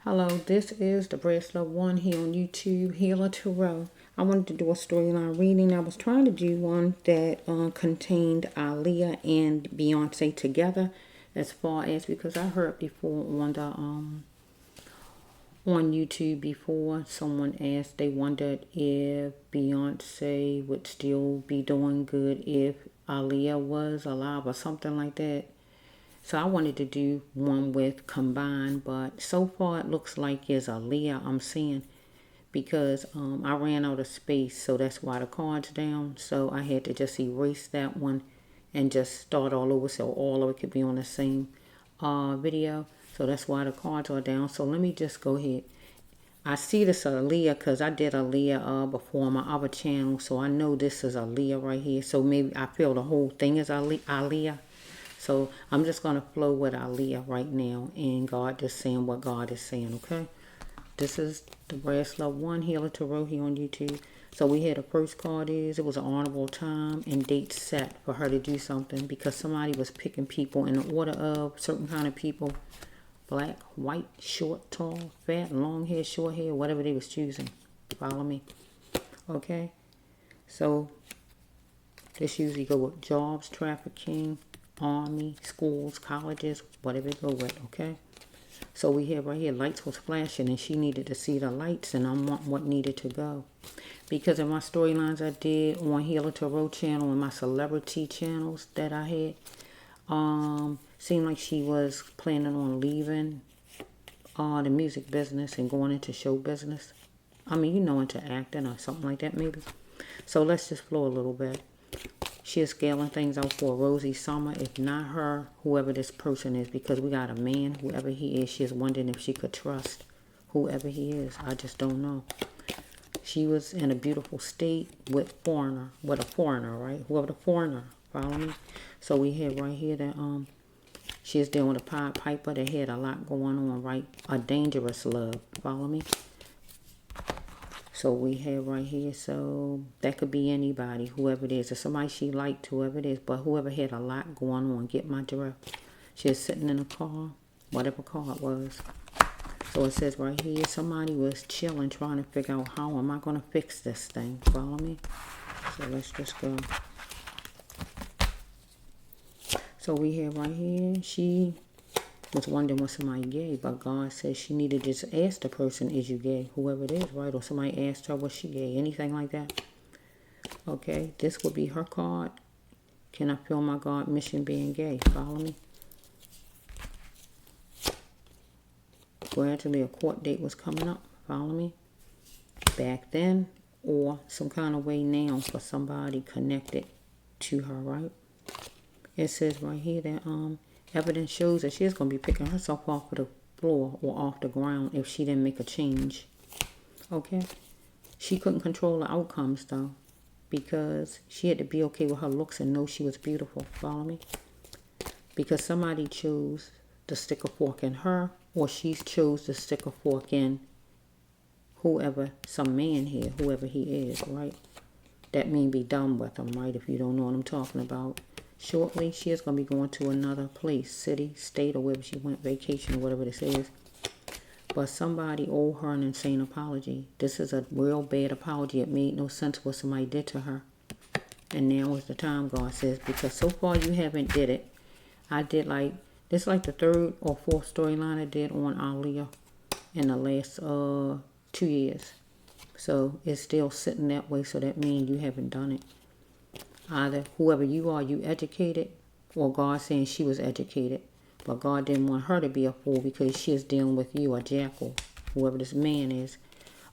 Hello, this is the Pt.1 here on YouTube, Healer Tarot. I wanted to do a storyline reading. I was trying to do one that contained Aaliyah and Beyonce together, as far as because I heard before on the on YouTube before someone asked, they wondered if Beyonce would still be doing good if Aaliyah was alive or something like that. So I wanted to do one with combined, but so far it looks like it's Aaliyah I'm seeing, because I ran out of space, so that's why the card's down. So I had to just erase that one and just start all over so all of it could be on the same video. So that's why the cards are down. So let me just go ahead. I see this Aaliyah because I did Aaliyah before on my other channel, so I know this is Aaliyah right here. So maybe I feel the whole thing is Aaliyah. So I'm just going to flow with Aaliyah right now, and God just saying what God is saying, okay? This is the Pt.1 Healer Tarot here on YouTube. So we had the first card is, it was an honorable time and date set for her to do something, because somebody was picking people in the order of certain kind of people. Black, white, short, tall, fat, long hair, short hair, whatever they was choosing. Follow me? Okay? So this usually go with jobs, trafficking, army, schools, colleges, whatever it go with, okay? So we have right here, lights was flashing and she needed to see the lights, and I'm wanting what needed to go. Because in my storylines I did on Healer Tarot channel and my celebrity channels that I had, seemed like she was planning on leaving the music business and going into show business. I mean, you know, into acting or something like that maybe. So let's just flow a little bit. She is scaling things out for a rosy summer. If not her, whoever this person is, because we got a man, whoever he is, she is wondering if she could trust whoever he is. I just don't know. She was in a beautiful state with a foreigner, right? Whoever the foreigner, follow me? So we have right here that she is dealing with a Pied Piper that had a lot going on, right? A dangerous love, follow me? So we have right here, so that could be anybody, whoever it is. Or somebody she liked, whoever it is. But whoever had a lot going on, get my drift. She is sitting in a car, whatever car it was. So it says right here, somebody was chilling, trying to figure out how am I going to fix this thing. Follow me? So let's just go. So we have right here, she was wondering what somebody gay, but God says she needed to just ask the person, is you gay? Whoever it is, right? Or somebody asked her, was she gay? Anything like that. Okay, this would be her card. Can I feel my God mission being gay? Follow me? Gradually a court date was coming up. Follow me? Back then, or some kind of way now for somebody connected to her, right? It says right here that evidence shows that she's going to be picking herself off of the floor or off the ground if she didn't make a change. Okay? She couldn't control the outcomes, though, because she had to be okay with her looks and know she was beautiful. Follow me? Because somebody chose to stick a fork in her, or she chose to stick a fork in whoever, some man here, whoever he is, right? That means be done with him, right? If you don't know what I'm talking about. Shortly, she is going to be going to another place, city, state, or wherever she went, vacation, or whatever this is. But somebody owed her an insane apology. This is a real bad apology. It made no sense what somebody did to her. And now is the time, God says, because so far you haven't did it. I did this is like the third or fourth storyline I did on Aaliyah in the last 2 years. So it's still sitting that way, so that means you haven't done it. Either whoever you are, you educated, or God saying she was educated. But God didn't want her to be a fool because she is dealing with you, a jackal, whoever this man is.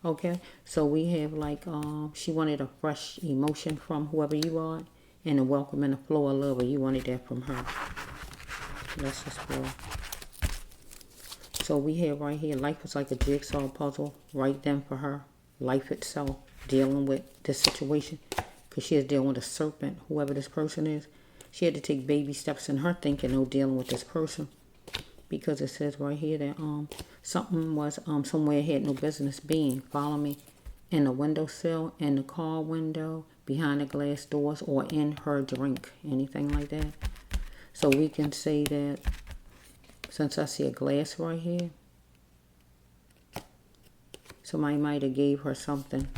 Okay, so we have she wanted a fresh emotion from whoever you are, and a welcome and a flow of love, or you wanted that from her. Let's just flow. So we have right here, life was like a jigsaw puzzle right then for her. Life itself, dealing with this situation. Because she is dealing with a serpent, whoever this person is. She had to take baby steps in her thinking of dealing with this person. Because it says right here that something was somewhere it had no business being. Follow me? In the windowsill, in the car window, behind the glass doors, or in her drink. Anything like that. So we can say that, since I see a glass right here, Somebody might have gave her something.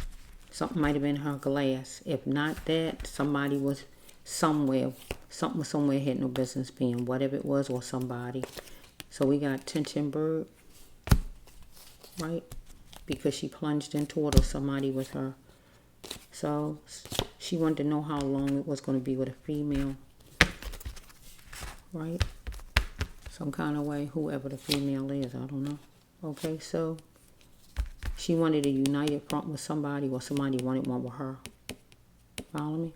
Something might have been her glass. If not that, somebody was somewhere. Something was somewhere had no business being. Whatever it was or somebody. So we got tension bird. Right? Because she plunged into it or somebody with her. So she wanted to know how long it was going to be with a female. Right? Some kind of way. Whoever the female is. I don't know. Okay, so she wanted a united front with somebody or somebody wanted one with her. Follow me?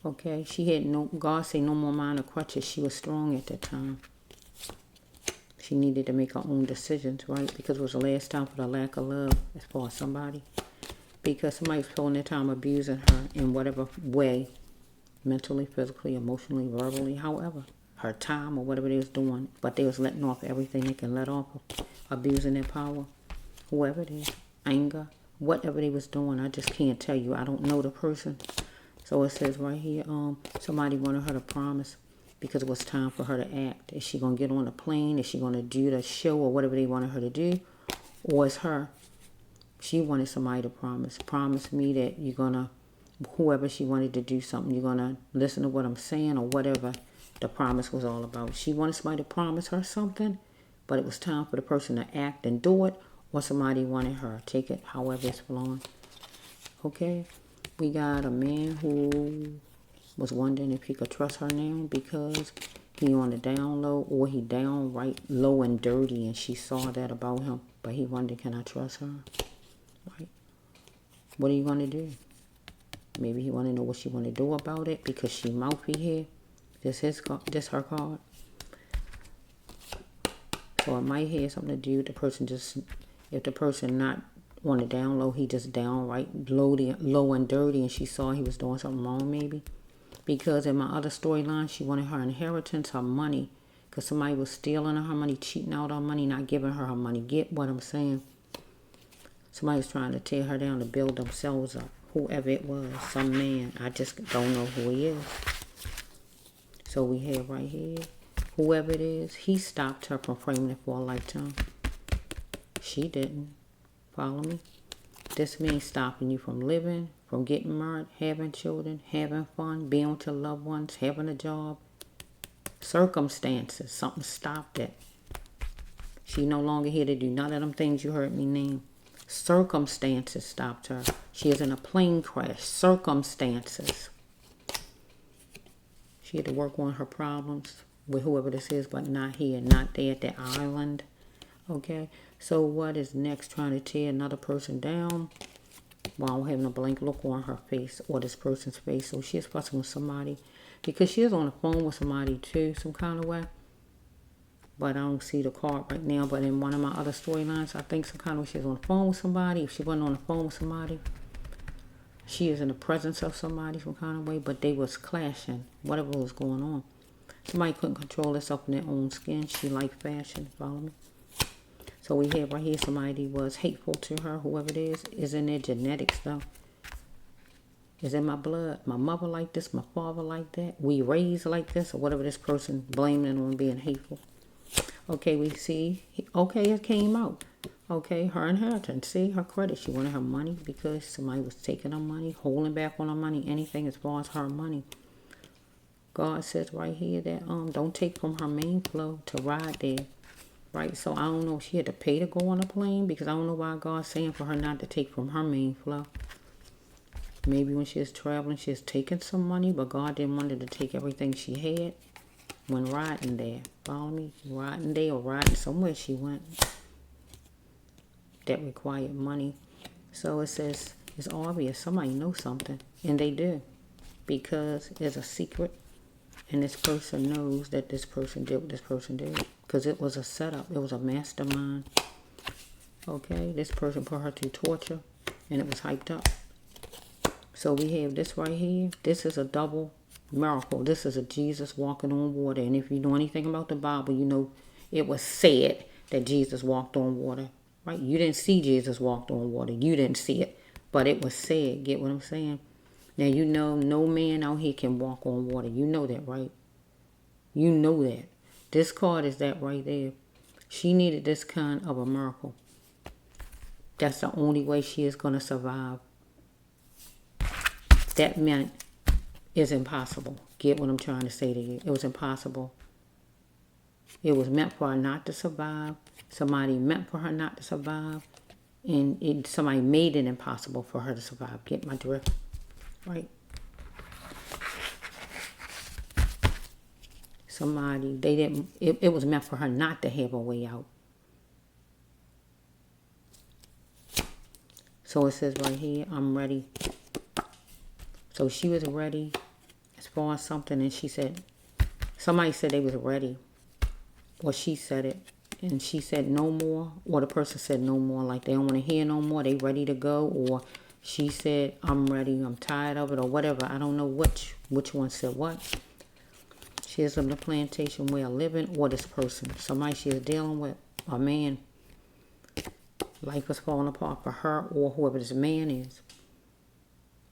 Okay, she had no, God say no more minor crutches. She was strong at that time. She needed to make her own decisions, right? Because it was the last time for the lack of love as far as somebody. Because somebody was spending their time abusing her in whatever way. Mentally, physically, emotionally, verbally, however. Her time or whatever they was doing. But they was letting off everything they can let off. Abusing their power. Whoever it is. Anger. Whatever they was doing. I just can't tell you. I don't know the person. So it says right here, somebody wanted her to promise because it was time for her to act. Is she going to get on a plane? Is she going to do the show or whatever they wanted her to do? Or is her, she wanted somebody to promise. Promise me that you're going to, whoever she wanted to do something, you're going to listen to what I'm saying or whatever the promise was all about. She wanted somebody to promise her something, but it was time for the person to act and do it, or somebody wanted her. Take it however it's flowing. Okay? We got a man who was wondering if he could trust her now because he on the down low or he downright low and dirty and she saw that about him. But he wondered, can I trust her? Right? What are you going to do? Maybe he want to know what she want to do about it because she mouthy here. This her card. So it might have something to do with the person just, if the person not on the down low, he just downright low and dirty and she saw he was doing something wrong maybe. Because in my other storyline, she wanted her inheritance, her money. Because somebody was stealing her money, cheating out on money, not giving her money. Get what I'm saying? Somebody's trying to tear her down to build themselves up. Whoever it was, some man. I just don't know who he is. So we have right here, whoever it is, he stopped her from framing it for a lifetime. She didn't. Follow me? This means stopping you from living, from getting married, having children, having fun, being with your loved ones, having a job. Circumstances. Something stopped it. She no longer here to do none of them things you heard me name. Circumstances stopped her. She is in a plane crash. Circumstances. She had to work on her problems with whoever this is, but not here, not there at the island. Okay? So what is next? Trying to tear another person down while having a blank look on her face or this person's face. So she's fussing with somebody because she is on the phone with somebody too, some kind of way. But I don't see the card right now. But in one of my other storylines, I think some kind of way she's on the phone with somebody. If she wasn't on the phone with somebody, she is in the presence of somebody some kind of way. But they was clashing, whatever was going on. Somebody couldn't control herself in their own skin. She liked fashion. Follow me? So we have right here somebody was hateful to her, whoever it is in their genetics though. Is in my blood. My mother like this, my father like that. We raised like this, or whatever this person blaming on being hateful. Okay, we see, okay, it came out. Okay, her inheritance, see, her credit. She wanted her money because somebody was taking her money, holding back on her money, anything as far as her money. God says right here that don't take from her main flow to ride there. Right, so I don't know if she had to pay to go on a plane because I don't know why God's saying for her not to take from her main flow. Maybe when she was traveling, she was taking some money, but God didn't want her to take everything she had when riding there. Follow me? Riding there or riding somewhere she went that required money. So it says it's obvious somebody knows something, and they do because there's a secret. And this person knows that this person did what this person did. Because it was a setup. It was a mastermind. Okay. This person put her through torture. And it was hyped up. So we have this right here. This is a double miracle. This is a Jesus walking on water. And if you know anything about the Bible, you know it was said that Jesus walked on water. Right? You didn't see Jesus walked on water. You didn't see it. But it was said. Get what I'm saying? Now, you know, no man out here can walk on water. You know that, right? You know that. This card is that right there. She needed this kind of a miracle. That's the only way she is going to survive. That meant it's impossible. Get what I'm trying to say to you? It was impossible. It was meant for her not to survive. Somebody meant for her not to survive. And somebody made it impossible for her to survive. Get my drift? Right? Somebody, they didn't, it was meant for her not to have a way out. So it says right here, I'm ready. So she was ready as far as something, and she said, somebody said they was ready. Or she said it, and she said no more, or the person said no more, like they don't want to hear no more, they ready to go, or she said, I'm ready, I'm tired of it, or whatever. I don't know which one said what. She is on the plantation way of living, or this person, somebody she is dealing with, a man. Life is falling apart for her or whoever this man is.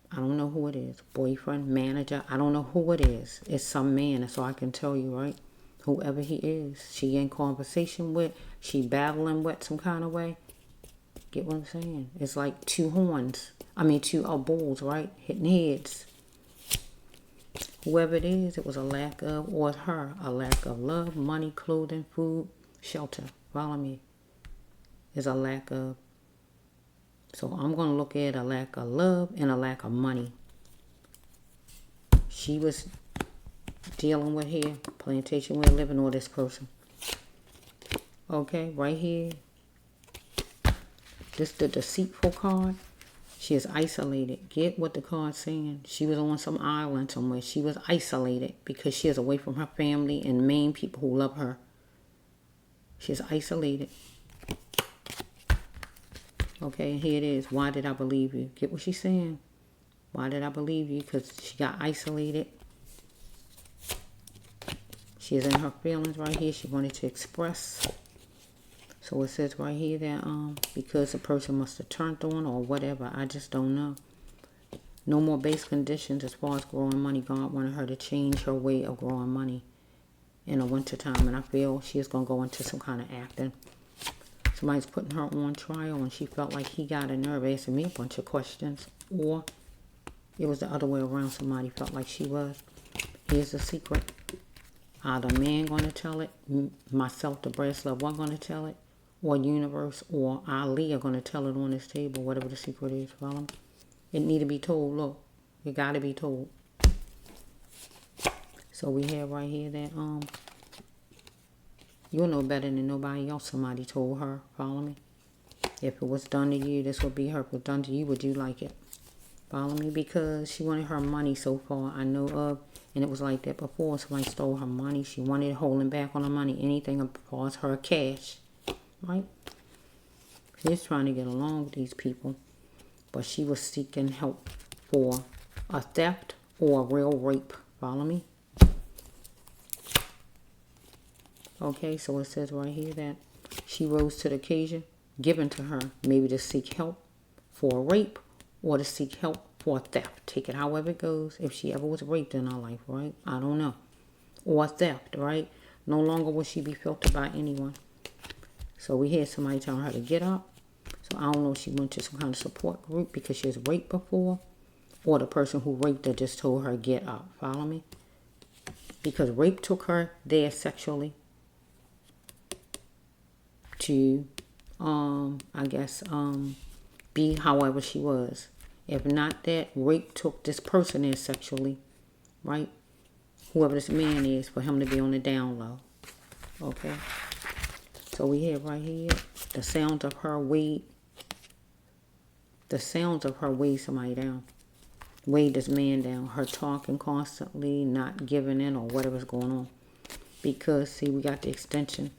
I don't know who it is. Boyfriend, manager, I don't know who it is. It's some man, that's all I can tell you, right? Whoever he is, she in conversation with, she battling with some kind of way. Get what I'm saying? It's like two bulls, right? Hitting heads. Whoever it is, it was a lack of, or her, a lack of love, money, clothing, food, shelter. Follow me. Is a lack of. So I'm going to look at a lack of love and a lack of money. She was dealing with here, plantation where living, or this person. Okay, right here. This the deceitful card. She is isolated. Get what the card's saying. She was on some island somewhere. She was isolated because she is away from her family and main people who love her. She is isolated. Okay, here it is. Why did I believe you? Get what she's saying. Why did I believe you? Because she got isolated. She is in her feelings right here. She wanted to express. So it says right here that because the person must have turned on or whatever. I just don't know. No more base conditions as far as growing money. God wanted her to change her way of growing money in the winter time. And I feel she is going to go into some kind of acting. Somebody's putting her on trial and she felt like he got a nerve asking me a bunch of questions. Or it was the other way around. Somebody felt like she was. Here's the secret. Either man going to tell it, myself, the brass love, one going to tell it, or universe, or Aaliyah going to tell it on this table, whatever the secret is. Follow me? It need to be told. Look, it got to be told. So we have right here that you'll know better than nobody else. Somebody told her. Follow me? If it was done to you, this would be her. If it was done to you, would you like it? Follow me? Because she wanted her money so far, I know of. And it was like that before. Somebody stole her money. She wanted holding back on her money. Anything as far as her cash. Right? She's trying to get along with these people. But she was seeking help for a theft or a real rape. Follow me? Okay, so it says right here that she rose to the occasion given to her. Maybe to seek help for a rape or to seek help for theft. Take it however it goes. If she ever was raped in her life, right? I don't know. Or theft, right? No longer will she be filtered by anyone. So we had somebody telling her to get up. So I don't know if she went to some kind of support group because she was raped before. Or the person who raped her just told her get up. Follow me? Because rape took her there sexually. To, I guess, be however she was. If not that, rape took this person in sexually, right? Whoever this man is, for him to be on the down low. Okay? So we have right here, the sounds of her weighed. The sounds of her weighed somebody down. Weighed this man down. Her talking constantly, not giving in or whatever's going on. Because, see, we got the extension.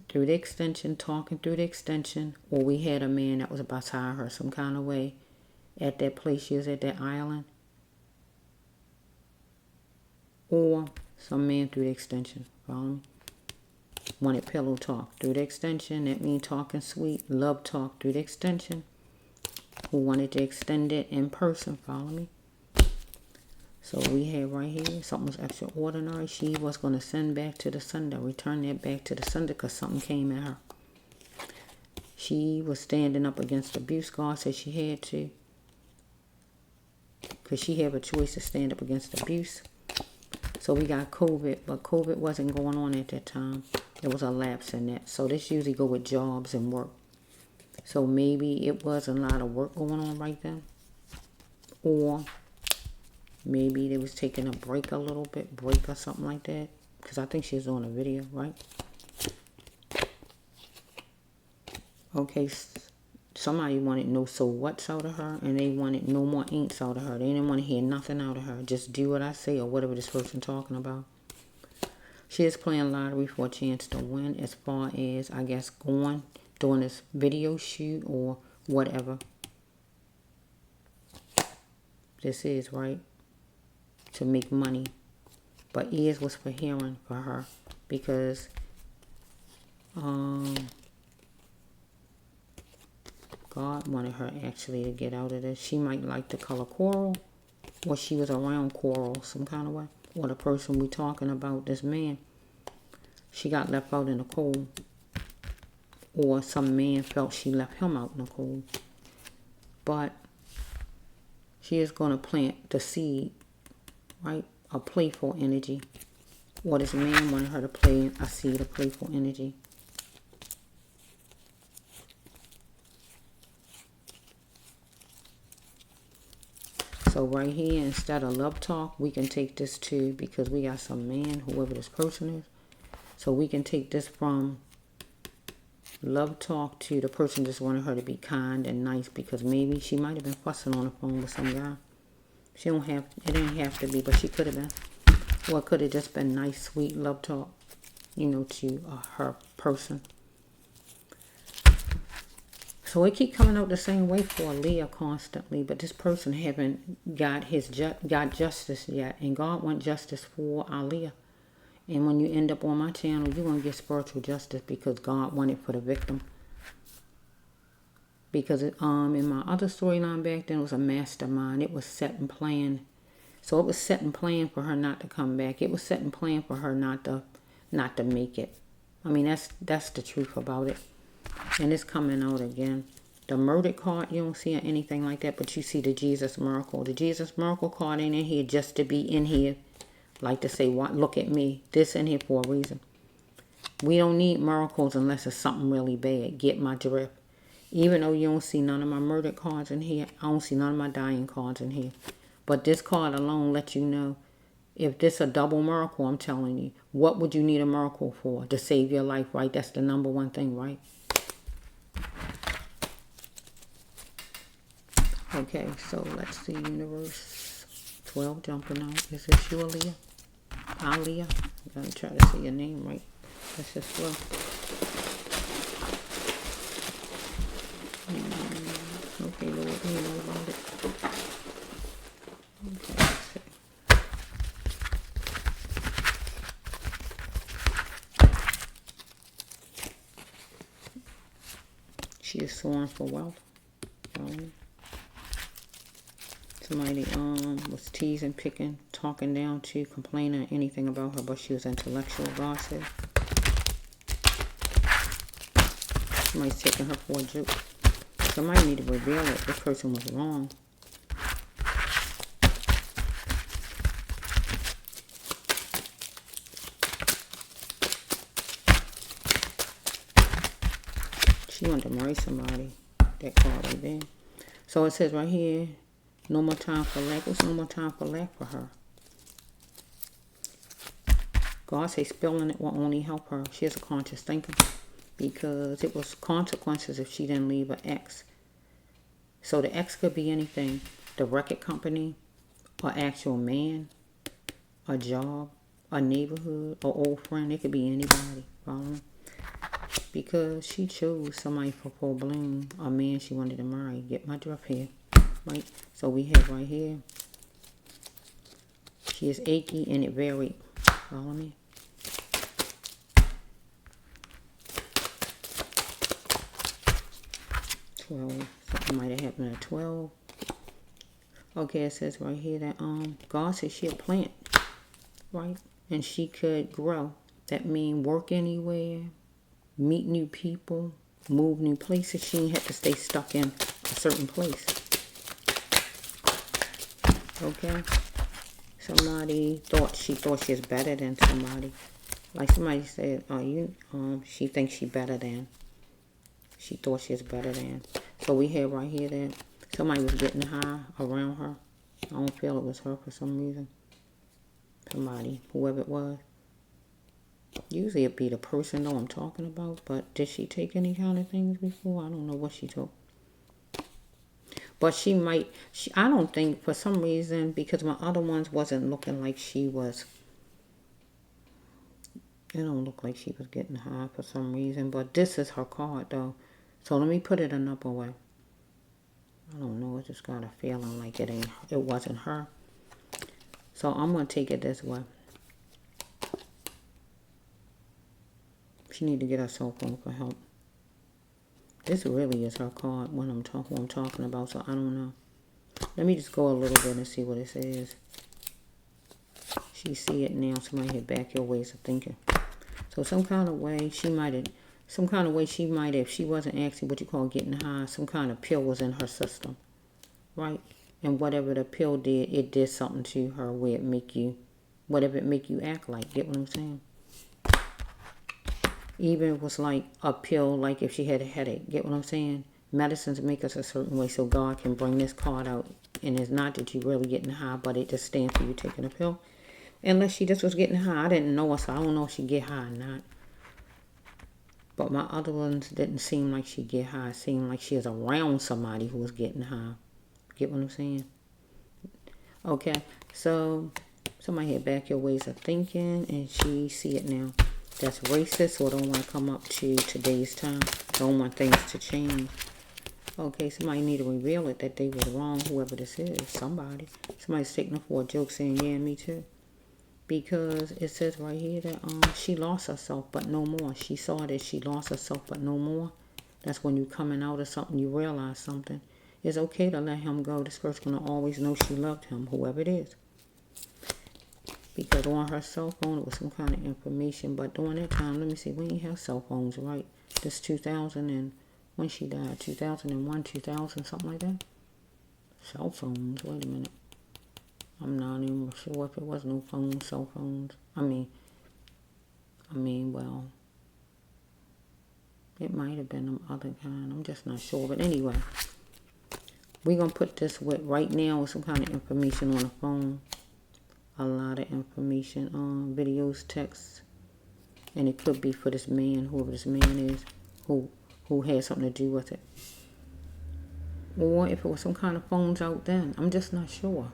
Through the extension, talking through the extension. Or we had a man that was about to hire her some kind of way. At that place she was at, that island. Or some man through the extension. Follow me? Wanted pillow talk through the extension. That means talking sweet. Love talk through the extension. Who wanted to extend it in person. Follow me? So we have right here. Something was extraordinary. She was going to send back to the sender. Return that back to the sender because something came at her. She was standing up against abuse. God said she had to. Because she had a choice to stand up against abuse. So we got COVID, but COVID wasn't going on at that time. There was a lapse in that. So this usually go with jobs and work. So maybe it was a lot of work going on right then. Or maybe they was taking a break a little bit, break or something like that. Because I think she was doing a video, right? Okay, somebody wanted no so what's out of her, and they wanted no more ain'ts out of her. They didn't want to hear nothing out of her. Just do what I say or whatever this person talking about. She is playing lottery for a chance to win as far as, I guess, doing this video shoot or whatever. This is, right? To make money. But ears was for hearing for her because God wanted her actually to get out of this. She might like the color coral, or she was around coral some kind of way. Or the person we talking about, this man, she got left out in the cold. Or some man felt she left him out in the cold. But she is going to plant the seed, right? A playful energy. Or this man wanted her to plant a seed of playful energy. So right here, instead of love talk, we can take this to, because we got some man, whoever this person is. So we can take this from love talk to the person just wanted her to be kind and nice, because maybe she might have been fussing on the phone with some guy. She don't have, it didn't have to be, but she could have been. Or it could have just been nice, sweet love talk, you know, to her person. So it keep coming out the same way for Aaliyah constantly, but this person haven't got got justice yet, and God want justice for Aaliyah. And when you end up on my channel, you're gonna get spiritual justice because God wanted for the victim. Because in my other storyline back then, it was a mastermind. It was set and planned. So it was set and planned for her not to come back. It was set and planned for her not to make it. I mean, that's the truth about it. And it's coming out again. The murdered card, you don't see anything like that, but you see the Jesus miracle. The Jesus miracle card ain't in here just to be in here. Like to say, what? Look at me. This in here for a reason. We don't need miracles unless it's something really bad. Get my drift. Even though you don't see none of my murdered cards in here, I don't see none of my dying cards in here. But this card alone lets you know, if this a double miracle, I'm telling you, what would you need a miracle for? To save your life, right? That's the number one thing, right? Okay, so let's see, universe 12 jumping out. Is this you, Aaliyah? Aaliyah? I'm going to try to say your name right. That's just 12. Okay, Lord, you know about it. Okay, let's see. She is soaring for wealth. Somebody was teasing, picking, talking down to, complaining, anything about her, but she was intellectual, God said. Somebody's taking her for a joke. Somebody need to reveal it. This person was wrong. She wanted to marry somebody. That card right there. So it says right here, no more time for lack. What's no more time for lack for her? God says spilling it will only help her. She has a conscious thinker. Because it was consequences if she didn't leave an ex. So the ex could be anything. The record company, an actual man, a job, a neighborhood, an old friend. It could be anybody. Follow? Because she chose somebody for full bloom, a man she wanted to marry. Get my drift here. Right? So we have right here. She is achy and it varied. Follow me? Something might have happened at 12. Okay, it says right here that God said she a plant, right? And she could grow. That means work anywhere, meet new people, move new places. She ain't had to stay stuck in a certain place. Okay? Somebody she thought she was better than somebody. Like somebody said, she thinks she better than. She thought she was better than. So we have right here that somebody was getting high around her. I don't feel it was her for some reason. Somebody, whoever it was. Usually it'd be the person though I'm talking about, but did she take any kind of things before? I don't know what she took. But she might, I don't think for some reason, because my other ones wasn't looking like she was, it don't look like she was getting high for some reason, but this is her card though. So let me put it another way. I don't know, I just got a feeling like it wasn't her. So I'm going to take it this way. She need to get her cell phone for help. This really is her card when I'm talking about, so I don't know. Let me just go a little bit and see what it says. She see it now. Somebody had back your ways of thinking. So some kind of way she might have, if she wasn't actually what you call getting high, some kind of pill was in her system, right? And whatever the pill did, it did something to her where whatever it make you act like. Get what I'm saying? Even if it was like a pill, like if she had a headache. Get what I'm saying? Medicines make us a certain way, so God can bring this card out. And it's not that you really getting high, but it just stands for you taking a pill. Unless she just was getting high. I didn't know her, so I don't know if she get high or not. But my other ones didn't seem like she get high. It seemed like she was around somebody who was getting high. Get what I'm saying? Okay, so somebody had back your ways of thinking, and she see it now. That's racist, or don't want to come up to today's time. Don't want things to change. Okay, somebody need to reveal it that they were wrong, whoever this is. Somebody's taking it for a joke saying, yeah, me too. Because it says right here that she lost herself, but no more. She saw that she lost herself, but no more. That's when you coming out of something, you realize something. It's okay to let him go. This person's going to always know she loved him, whoever it is. Because on her cell phone, it was some kind of information. But during that time, let me see, we didn't have cell phones, right? This 2000 and when she died, 2001, 2000, something like that. Cell phones, wait a minute. I'm not even sure if it was no phones, cell phones. I mean, well, it might have been some other kind. I'm just not sure. But anyway, we're going to put this right now with some kind of information on the phone. A lot of information, videos, texts. And it could be for this man, whoever this man is, who had something to do with it. Or if it was some kind of phones out then. I'm just not sure.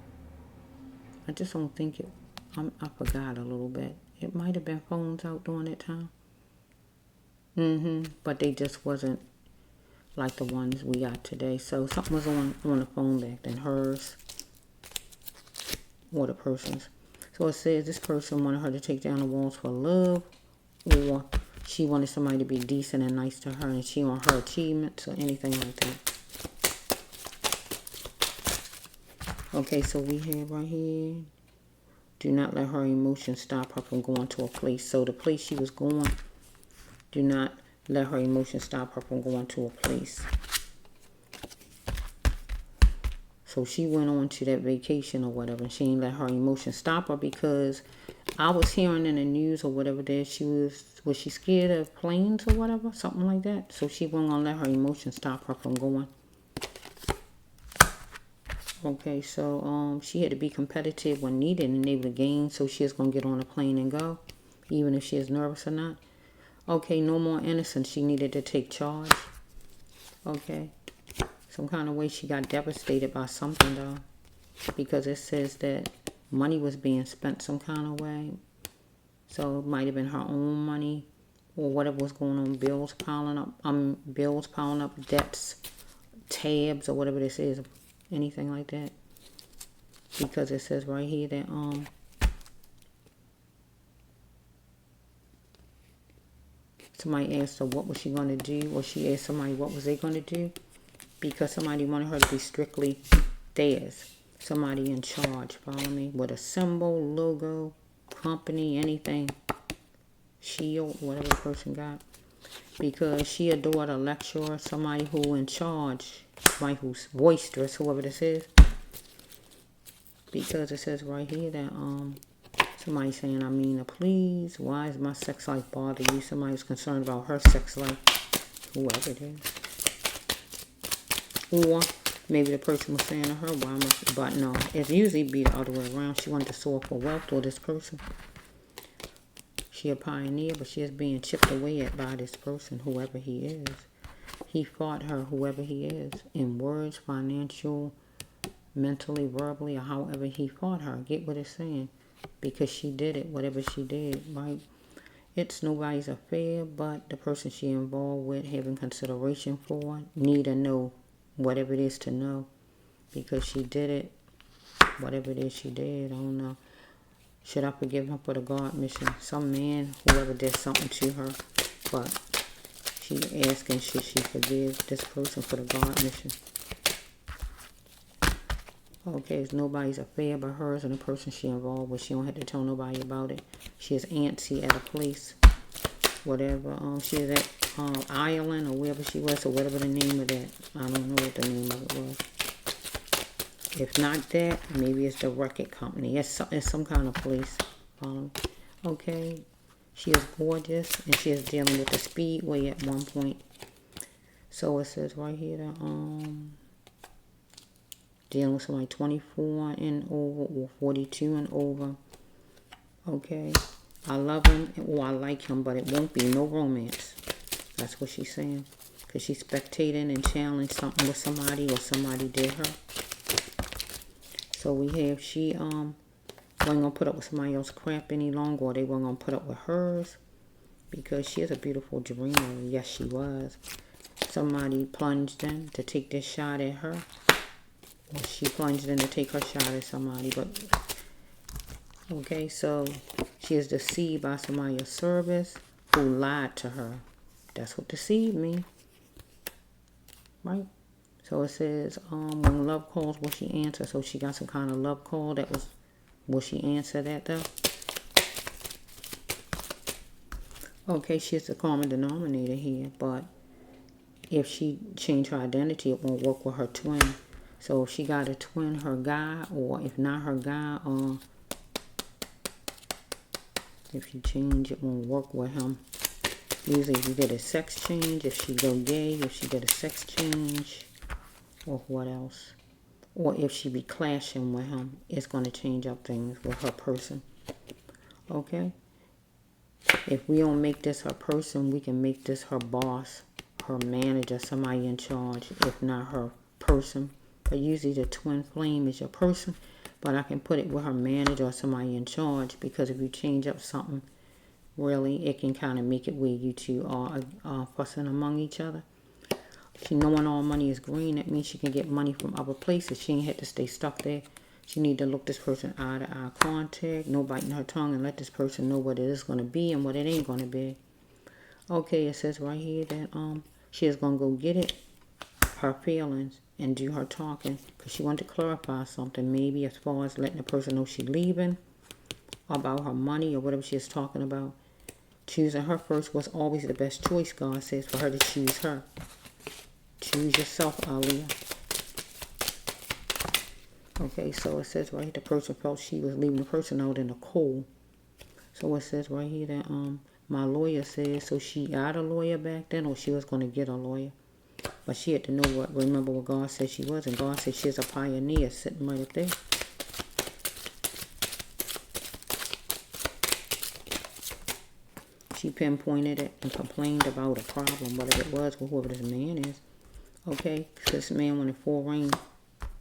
I just don't think it. I forgot a little bit. It might have been phones out during that time. But they just wasn't like the ones we got today. So something was on the phone back then. Hers. Or the person's. So it says this person wanted her to take down the walls for love. Or she wanted somebody to be decent and nice to her. And she on her achievements or anything like that. Okay, so we have right here. Do not let her emotions stop her from going to a place. So the place she was going, do not let her emotions stop her from going to a place. So she went on to that vacation or whatever, and she didn't let her emotions stop her because I was hearing in the news or whatever that she was she scared of planes or whatever, something like that. So she wasn't gonna let her emotions stop her from going. Okay, so she had to be competitive when needed and able to gain, so she was going to get on a plane and go, even if she is nervous or not. Okay, no more innocence. She needed to take charge. Okay, some kind of way she got devastated by something, though, because it says that money was being spent some kind of way. So it might have been her own money or whatever was going on, bills piling up, debts, tabs, or whatever this is. Anything like that, because it says right here that somebody asked her what was she going to do, or she asked somebody what was they going to do, because somebody wanted her to be strictly theirs, somebody in charge, follow me, with a symbol, logo, company, anything, shield, whatever the person got. because she adored a lecturer, somebody who in charge, somebody who's boisterous, whoever this is. Because it says right here that somebody saying, I mean, please, why is my sex life bother you? Somebody's concerned about her sex life, whoever it is. Or maybe the person was saying to her, why must, but no, it's usually be the other way around. She wanted to soar for wealth, or this person. She a pioneer, but she is being chipped away at by this person, whoever he is. He fought her, whoever he is, in words, financial, mentally, verbally, or however he fought her. Get what it's saying? Because she did it, whatever she did, right? It's nobody's affair, but the person she involved with, having consideration for, need to know whatever it is to know. Because she did it, whatever it is she did, I don't know. Should I forgive her for the God mission? Some man, whoever did something to her, but she asking, should she forgive this person for the God mission? Okay, it's nobody's affair but hers and the person she involved with. She don't have to tell nobody about it. She is antsy at a place, whatever. She is at Ireland or wherever she was, or whatever the name of that. I don't know what the name of it was. If not that, maybe it's the record company. It's some kind of place. Okay, she is gorgeous and she is dealing with the speedway at one point. So it says right here that dealing with somebody 24 and over or 42 and over. Okay. I love him or I like him, but it won't be no romance. That's what she's saying. Because she's spectating and challenged something with somebody or somebody did her. So we have she wasn't going to put up with somebody else's crap any longer, or they weren't going to put up with hers. Because she is a beautiful dreamer. Yes, she was. Somebody plunged in to take this shot at her. Or she plunged in to take her shot at somebody. But okay, so she is deceived by somebody of service who lied to her. That's what deceive means. Right? So it says, when love calls, will she answer? So she got some kind of love call that was, will she answer that though? Okay, she's the common denominator here, but if she changed her identity, it won't work with her twin. So if she got a twin, her guy, or if not her guy, if she change, it won't work with him. Usually if you get a sex change, if she go gay, if she get a sex change, or what else? Or if she be clashing with him, it's going to change up things with her person. Okay? If we don't make this her person, we can make this her boss, her manager, somebody in charge, if not her person. But usually the twin flame is your person. But I can put it with her manager or somebody in charge, because if you change up something, really, it can kind of make it where you two are fussing among each other. She knowing all money is green, that means she can get money from other places. She ain't had to stay stuck there. She need to look this person eye to eye contact, no biting her tongue, and let this person know what it is going to be and what it ain't going to be. Okay, it says right here that she is going to go get it, her feelings, and do her talking, because she wanted to clarify something, maybe as far as letting the person know she's leaving, about her money or whatever she is talking about. Choosing her first was always the best choice, God says, for her to choose her. Choose yourself, Aaliyah. Okay, so it says right here, the person felt she was leaving the person out in the cold. So it says right here that my lawyer says, so she got a lawyer back then, or she was going to get a lawyer. But she had to know what, remember what God said she was, and God said she's a pioneer sitting right up there. She pinpointed it and complained about a problem, whatever it was, with whoever this man is. Okay, this man wanted full reign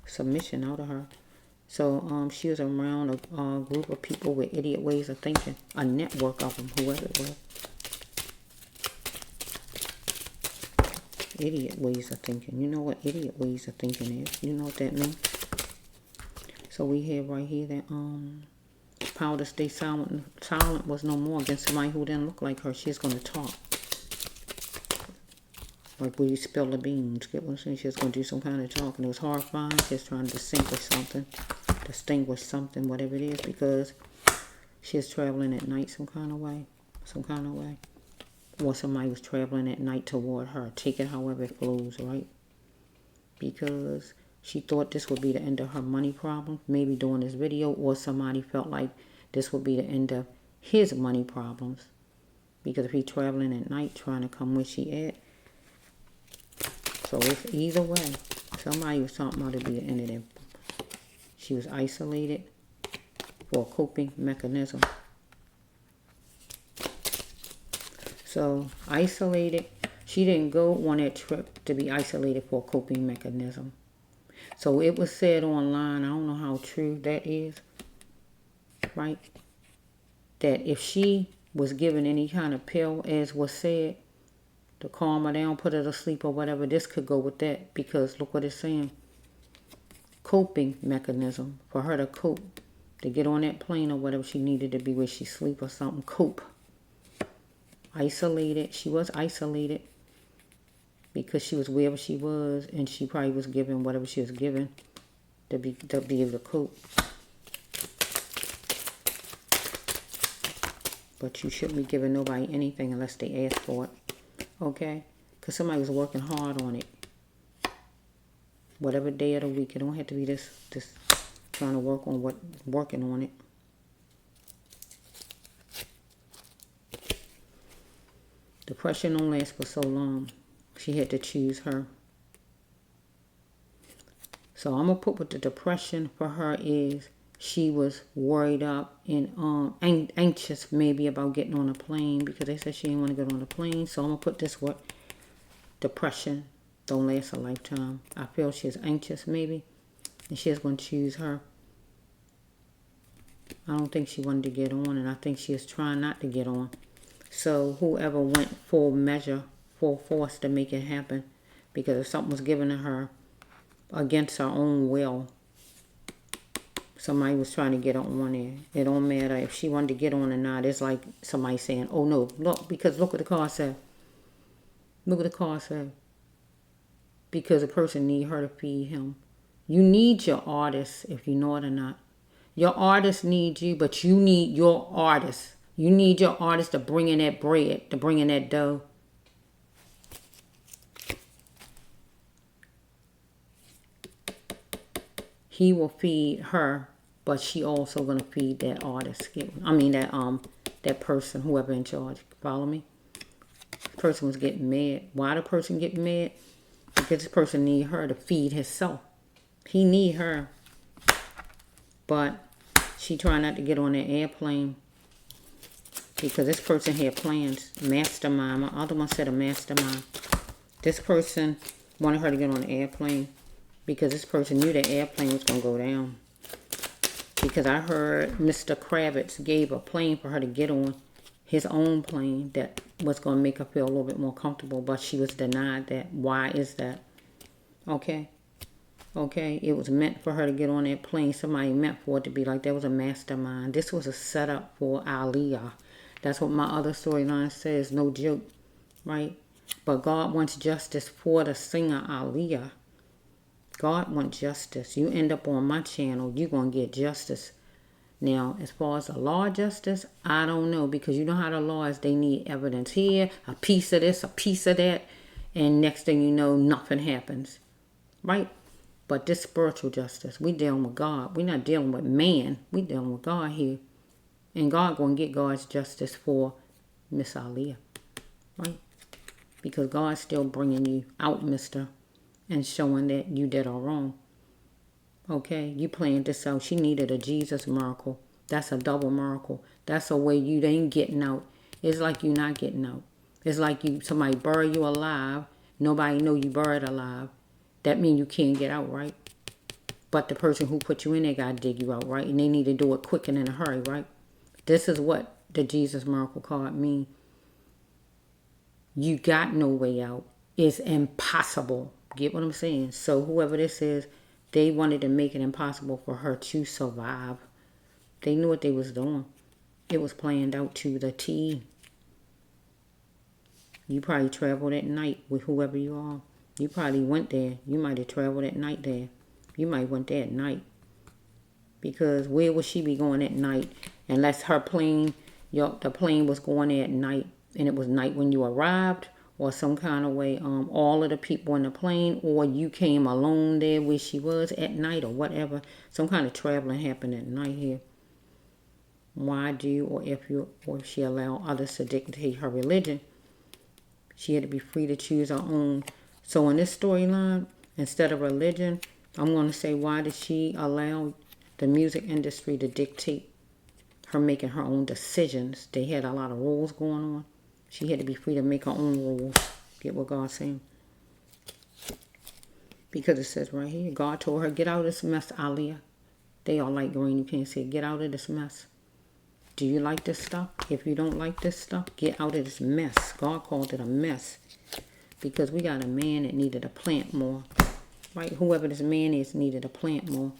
submission out of her. So she was around a group of people with idiot ways of thinking, a network of them, whoever it was. Idiot ways of thinking. You know what idiot ways of thinking is. You know what that means. So we have right here that power to stay silent. Silent was no more against somebody who didn't look like her. She's going to talk. Like when you spill the beans. Get what I'm saying? She was going to do some kind of talking. It was horrifying. She's trying to distinguish something, whatever it is, because she's traveling at night some kind of way. or somebody was traveling at night toward her. Take it however it flows, right? Because she thought this would be the end of her money problem, maybe doing this video, or somebody felt like this would be the end of his money problems. Because if he's traveling at night trying to come where she at, so it's either way. Somebody was talking about it be the end of them. She was isolated for a coping mechanism. So isolated, she didn't go on that trip to be isolated for a coping mechanism. So it was said online, I don't know how true that is, right? That if she was given any kind of pill, as was said, to calm her down, put her to sleep or whatever, this could go with that, because look what it's saying. Coping mechanism, for her to cope, to get on that plane or whatever she needed to be where she sleep or something, cope. Isolated, she was isolated because she was wherever she was, and she probably was given whatever she was given to be able to cope. But you shouldn't be giving nobody anything unless they ask for it. Okay? Because somebody was working hard on it. Whatever day of the week. It don't have to be this trying to working on it. Depression don't last for so long. She had to choose her. So I'm going to put what the depression for her is. She was worried up and anxious maybe about getting on a plane, because they said she didn't want to get on a plane. So I'm going to put this word, depression don't last a lifetime. I feel she's anxious maybe, and she's going to choose her. I don't think she wanted to get on, and I think she is trying not to get on. So whoever went full measure, full force to make it happen, because if something was given to her against her own will, somebody was trying to get on there. It don't matter if she wanted to get on or not. It's like somebody saying, oh no, look, because look what the card said. Look what the card said. Because a person need her to feed him. You need your artist, if you know it or not. Your artist needs you, but you need your artist. You need your artist to bring in that bread, to bring in that dough. He will feed her, but she also gonna feed that artist. I mean that person, whoever in charge. Follow me? The person was getting mad. Why the person getting mad? Because this person need her to feed himself. He need her. But she trying not to get on that airplane, because this person had plans. Mastermind. My other one said a mastermind. This person wanted her to get on the airplane because this person knew the airplane was going to go down. Because I heard Mr. Kravitz gave a plane for her to get on, his own plane that was going to make her feel a little bit more comfortable, but she was denied that. Why is that? Okay? Okay? It was meant for her to get on that plane. Somebody meant for it to be like that was a mastermind. This was a setup for Aaliyah. That's what my other storyline says. No joke. Right? But God wants justice for the singer Aaliyah. God wants justice. You end up on my channel, you're going to get justice. Now, as far as the law justice, I don't know. Because you know how the law is, they need evidence here, a piece of this, a piece of that. And next thing you know, nothing happens. Right? But this spiritual justice, we dealing with God. We're not dealing with man. We dealing with God here. And God going to get God's justice for Miss Aaliyah. Right? Because God's still bringing you out, mister, and showing that you did all wrong. Okay? You planned this out. She needed a Jesus miracle. That's a double miracle. That's a way you ain't getting out. It's like you not getting out. It's like somebody bury you alive. Nobody know you buried alive. That means you can't get out, right? But the person who put you in there got to dig you out, right? And they need to do it quick and in a hurry, right? This is what the Jesus miracle card means. You got no way out. It's impossible. Get what I'm saying? So whoever this is, they wanted to make it impossible for her to survive. They knew what they was doing. It was planned out to the T. You probably traveled at night with whoever you are. You probably went there. You might have traveled at night there. You might went there at night. Because where would she be going at night? Unless her plane, the plane was going there at night. and it was night when you arrived, or some kind of way, all of the people in the plane, or you came alone there where she was at night or whatever. Some kind of traveling happened at night here. Why do, or if she allowed others to dictate her religion, she had to be free to choose her own. So in this storyline, instead of religion, I'm going to say, why did she allow the music industry to dictate her making her own decisions? They had a lot of rules going on. She had to be free to make her own rules. Get what God's saying? Because it says right here, God told her, get out of this mess, Aaliyah. They all like green. You can't say, get out of this mess. Do you like this stuff? If you don't like this stuff, get out of this mess. God called it a mess. Because we got a man that needed to plant more. Right? Whoever this man is needed to plant more.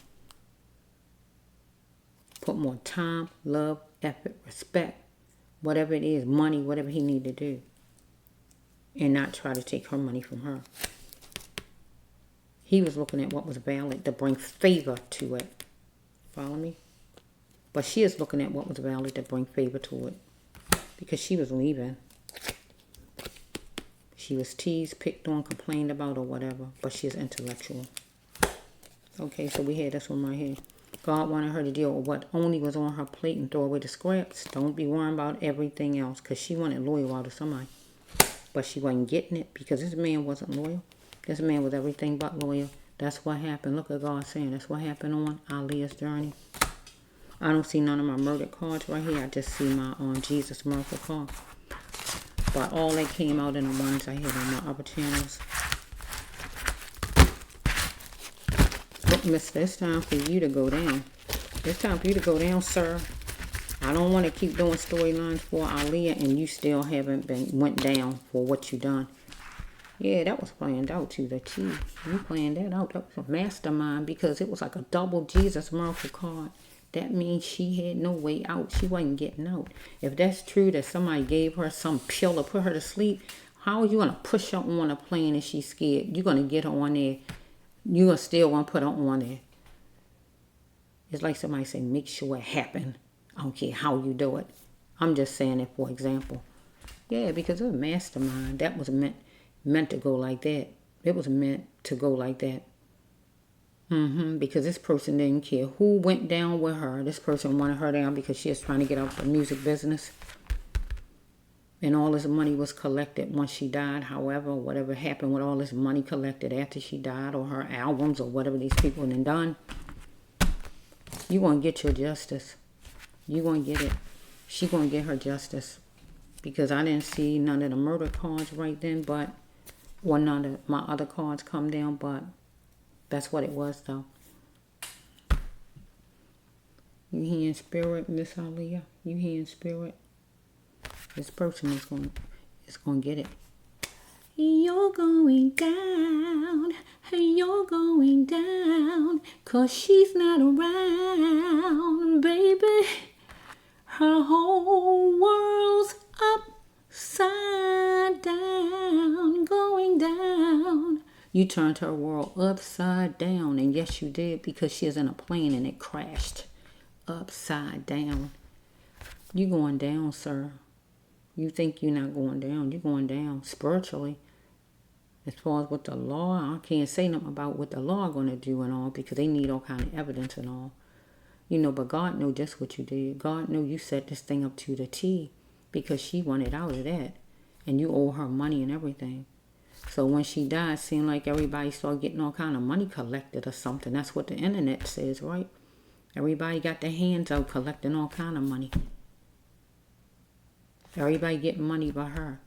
Put more time, love, effort, respect. Whatever it is, money, whatever he needed to do. And not try to take her money from her. He was looking at what was valid to bring favor to it. Follow me? But she is looking at what was valid to bring favor to it. Because she was leaving. She was teased, picked on, complained about, or whatever. But she is intellectual. Okay, so we had this one right here. God wanted her to deal with what only was on her plate and throw away the scraps. Don't be worrying about everything else. Because she wanted loyal out of somebody. But she wasn't getting it because this man wasn't loyal. This man was everything but loyal. That's what happened. Look at God saying. That's what happened on Aaliyah's journey. I don't see none of my murdered cards right here. I just see my Jesus miracle card. But all that came out in the ones I had on my other channels. Look, mister, it's time for you to go down. It's time for you to go down, sir. I don't want to keep doing storylines for Aaliyah and you still haven't went down for what you done. Yeah, that was planned out to the T. You planned that out. That was a mastermind because it was like a double Jesus miracle card. That means she had no way out. She wasn't getting out. If that's true that somebody gave her some pill to put her to sleep, how are you going to push her on a plane and she's scared? You're going to get her on there. You're going to still want to put her on there. It's like somebody say, make sure it happened. I don't care how you do it. I'm just saying it for example. Yeah, because it was a mastermind. That was meant to go like that. It was meant to go like that. Because this person didn't care who went down with her. This person wanted her down because she was trying to get out the music business. And all this money was collected once she died. However, whatever happened with all this money collected after she died or her albums or whatever these people had done, you're going to get your justice. You're going to get it. She's going to get her justice. Because I didn't see none of the murder cards right then, but, or none of my other cards come down, but that's what it was, though. You hear in spirit, Miss Aaliyah? You hear in spirit? This person is going to get it. You're going down. You're going down. 'Cause she's not around, baby. Her whole world's upside down. Going down. You turned her world upside down. And yes, you did. Because she was in a plane and it crashed. Upside down. You going down, sir. You think you're not going down. You're going down spiritually. As far as what the law, I can't say nothing about what the law going to do and all. Because they need all kind of evidence and all. You know, but God knew just what you did. God knew you set this thing up to the T. Because she wanted out of that. And you owe her money and everything. So when she died, it seemed like everybody started getting all kind of money collected or something. That's what the internet says, right? Everybody got their hands out collecting all kind of money. Everybody getting money by her.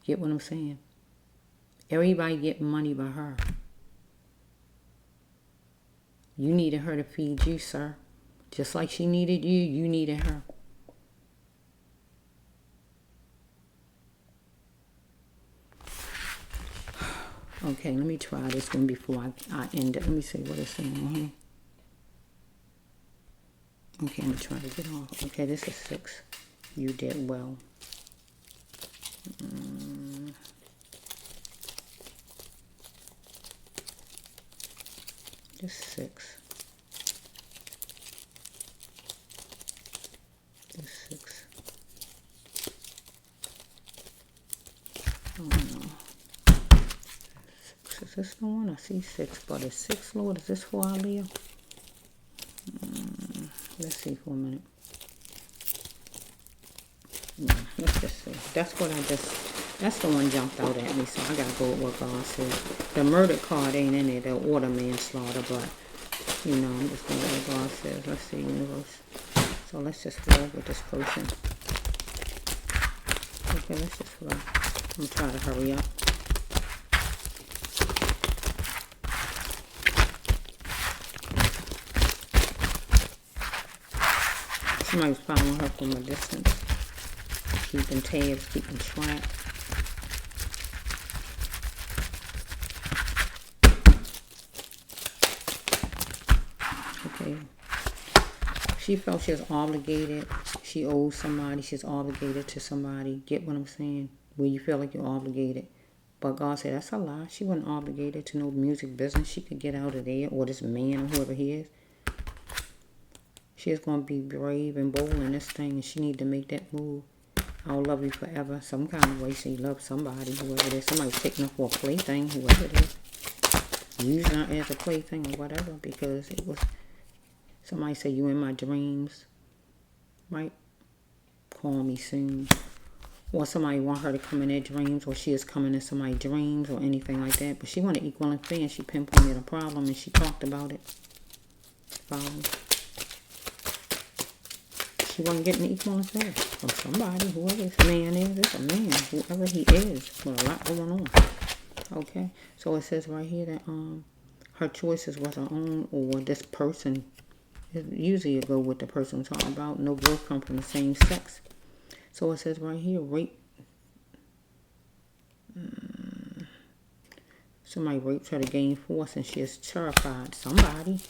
Get what I'm saying? Everybody getting money by her. You needed her to feed you, sir. Just like she needed you, you needed her. Okay, let me try this one before I end it. Let me see what it's saying on here. Okay, I'm going to try to get off. Okay, this is 6. You did well. This 6. This 6. Is this the one? I see 6, but is 6, Lord? Is this for Aaliyah? Let's see for a minute. Let's just see. That's what that's the one jumped out at me, so I gotta go with what God said. The murder card ain't in it, the order manslaughter, but, you know, I'm just going with what God says. Let's see, universe. So let's just flow with this person. Okay, let's just flow. I'm gonna try to hurry up. Somebody's following her from a distance. Keeping tabs, keeping track. Okay. She felt she was obligated. She owes somebody. She's obligated to somebody. Get what I'm saying? Where you feel like you're obligated. But God said, that's a lie. She wasn't obligated to no music business. She could get out of there. Or this man or whoever he is. She is going to be brave and bold in this thing. And she need to make that move. I'll love you forever. Some kind of way she loves somebody, whoever it is. Somebody's taking her for a plaything, whoever it is. Using her as a plaything or whatever. Because it was... Somebody say, you in my dreams. Right? Call me soon. Or somebody want her to come in their dreams. Or she is coming in somebody's dreams. Or anything like that. But she wanted equal and fair. And she pinpointed a problem. And she talked about it. Follow me. She wasn't getting equal and fair from somebody, whoever this man is. It's a man, whoever he is, with a lot going on. Okay, so it says right here that her choices was her own, or this person. Usually it go with the person I'm talking about. No both come from the same sex. So it says right here, rape. Somebody raped her to gain force, and she is terrified. Somebody.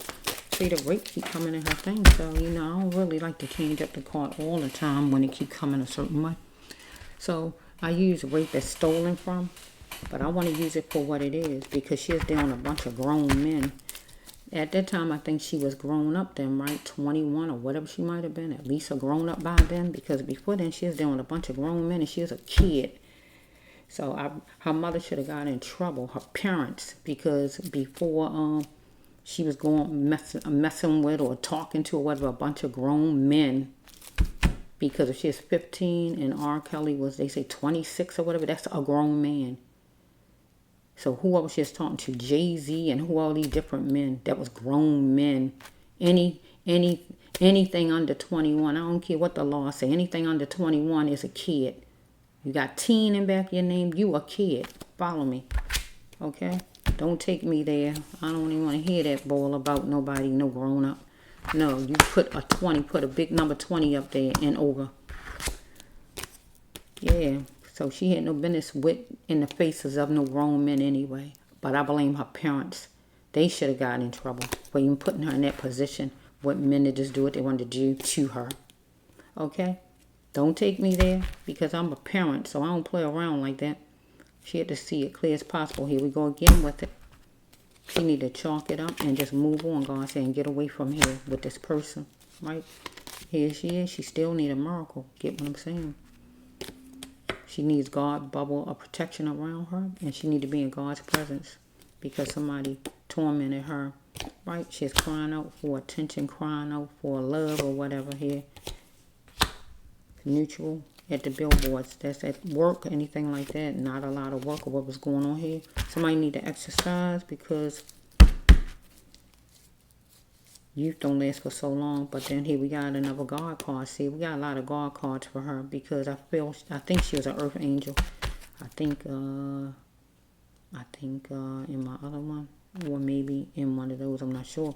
See, the rape keep coming in her thing, so, you know, I don't really like to change up the card all the time when it keep coming a certain way. So, I use rape as stolen from, but I want to use it for what it is, because she is dealing with a bunch of grown men. At that time, I think she was grown up then, right? 21 or whatever she might have been, at least a grown up by then, because before then, she was dealing with a bunch of grown men, and she was a kid. So, her mother should have got in trouble, her parents, because before, she was going messing with or talking to or whatever a bunch of grown men. Because if she was 15 and R. Kelly was, they say 26 or whatever, that's a grown man. So whoever she was talking to, Jay-Z and who all these different men, that was grown men. Anything under 21, I don't care what the law say, anything under 21 is a kid. You got teen in back of your name, you a kid. Follow me. Okay? Don't take me there. I don't even want to hear that bull about nobody, no grown up. No, you put a 20, put a big number 20 up there and over. Yeah, so she had no business with in the faces of no grown men anyway. But I blame her parents. They should have gotten in trouble for even putting her in that position. What men to just do what they wanted to do to her. Okay? Don't take me there because I'm a parent, so I don't play around like that. She had to see it clear as possible. Here we go again with it. She need to chalk it up and just move on, God said, and get away from here with this person. Right? Here she is. She still need a miracle. Get what I'm saying? She needs God bubble of protection around her. And she need to be in God's presence. Because somebody tormented her. Right? She's crying out for attention, crying out for love or whatever here. Neutral. At the billboards, that's at work, anything like that, not a lot of work or what was going on here. Somebody need to exercise because youth don't last for so long. But then here we got another God card. See, we got a lot of God cards for her because I think she was an earth angel. I think in my other one, or maybe in one of those, I'm not sure.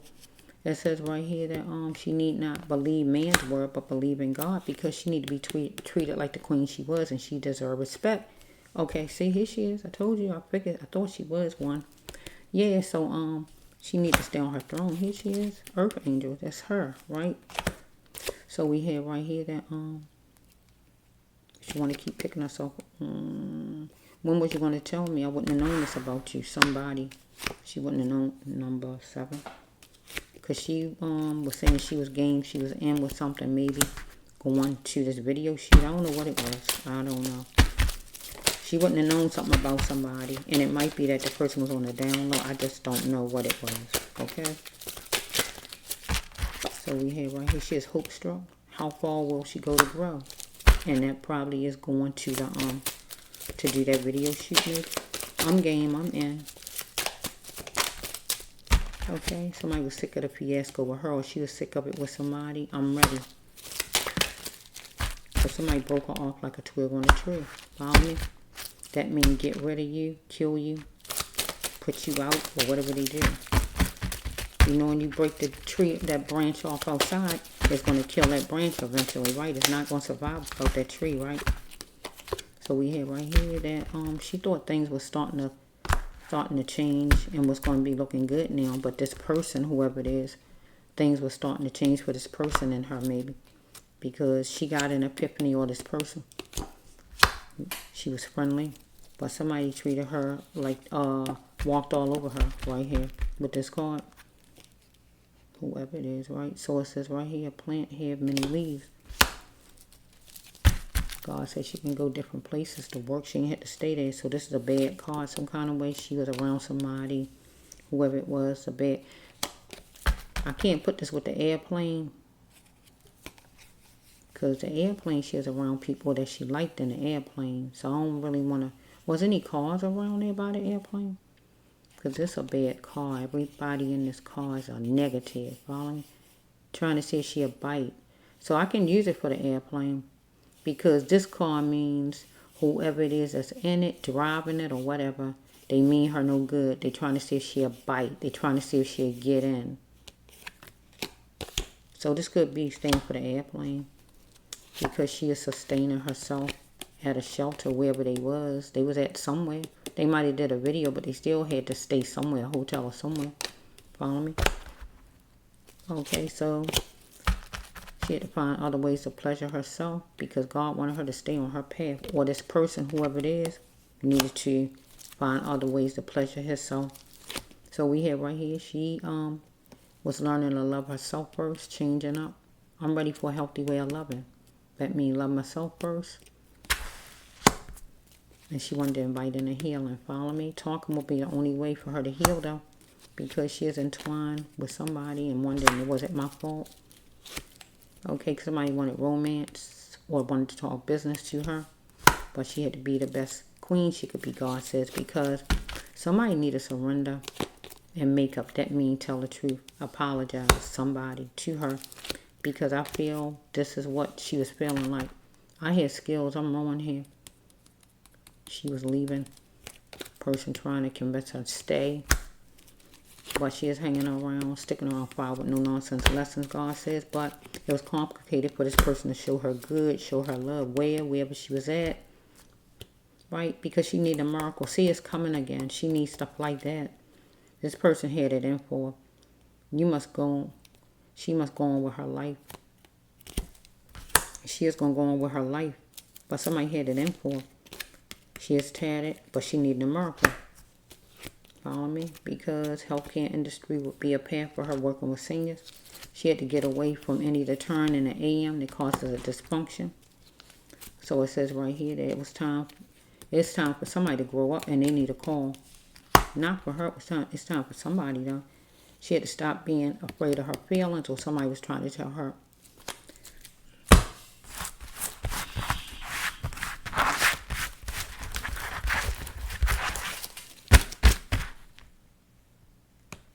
It says right here that she need not believe man's word, but believe in God because she need to be treated like the queen she was, and she deserves respect. Okay, see, here she is. I told you. I thought she was one. Yeah, so she need to stay on her throne. Here she is, Earth Angel. That's her, right? So we have right here that she want to keep picking us up. When was you going to tell me? I wouldn't have known this about you. Somebody. She wouldn't have known. Number 7. Because she was saying she was game. She was in with something maybe. Going to this video shoot. I don't know what it was. I don't know. She wouldn't have known something about somebody. And it might be that the person was on the down low. I just don't know what it was. Okay? So we have right here, she is hope struck. How far will she go to grow? And that probably is going to the to do that video shoot maybe. I'm game, I'm in. Okay, somebody was sick of the fiasco with her, or she was sick of it with somebody. I'm ready. So somebody broke her off like a twig on a tree. Follow me? That means get rid of you, kill you, put you out, or whatever they do. You know, when you break the tree, that branch off outside, it's going to kill that branch eventually, right? It's not going to survive without that tree, right? So we have right here that she thought things were starting to change and was going to be looking good now. But this person, whoever it is, things were starting to change for this person and her maybe. Because she got an epiphany on this person. She was friendly. But somebody treated her like, walked all over her right here with this card. Whoever it is, right? So it says right here, plant have many leaves. God says she can go different places to work. She ain't had to stay there. So this is a bad card some kind of way. She was around somebody, whoever it was, a bad. I can't put this with the airplane. Because the airplane, she was around people that she liked in the airplane. So I don't really want to. Was any cars around there by the airplane? Because this is a bad car. Everybody in this car is a negative. Follow me? Trying to see if she a bite. So I can use it for the airplane. Because this car means whoever it is that's in it, driving it or whatever, they mean her no good. They're trying to see if she a bite. They're trying to see if she'll get in. So this could be staying for the airplane. Because she is sustaining herself at a shelter wherever they was. They was at somewhere. They might have did a video, but they still had to stay somewhere, a hotel or somewhere. Follow me? Okay, so she had to find other ways to pleasure herself because God wanted her to stay on her path. Or this person, whoever it is, needed to find other ways to pleasure herself. So we have right here, she was learning to love herself first, changing up. I'm ready for a healthy way of loving. That means love myself first. And she wanted to invite in a healing. Follow me? Talking will be the only way for her to heal, though. Because she is entwined with somebody and wondering, was it my fault? Okay, because somebody wanted romance or wanted to talk business to her. But she had to be the best queen she could be, God says. Because somebody needed to surrender and make up. That means tell the truth. Apologize to somebody, to her. Because I feel this is what she was feeling like. I had skills. I'm wrong here. She was leaving. Person trying to convince her to stay. But she is hanging around, sticking around fire with no nonsense lessons, God says. But it was complicated for this person to show her good, show her love, wherever she was at. Right? Because she needed a miracle. See, it's coming again. She needs stuff like that. This person had it in for her. You must go. She must go on with her life. She is going to go on with her life. But somebody had it in for her. She is tatted, but she needed a miracle. Follow me? Because healthcare industry would be a path for her working with seniors. She had to get away from any of the turn in the AM that causes a dysfunction. So it says right here that it's time for somebody to grow up and they need a call. Not for her. It's time for somebody, though. She had to stop being afraid of her feelings or somebody was trying to tell her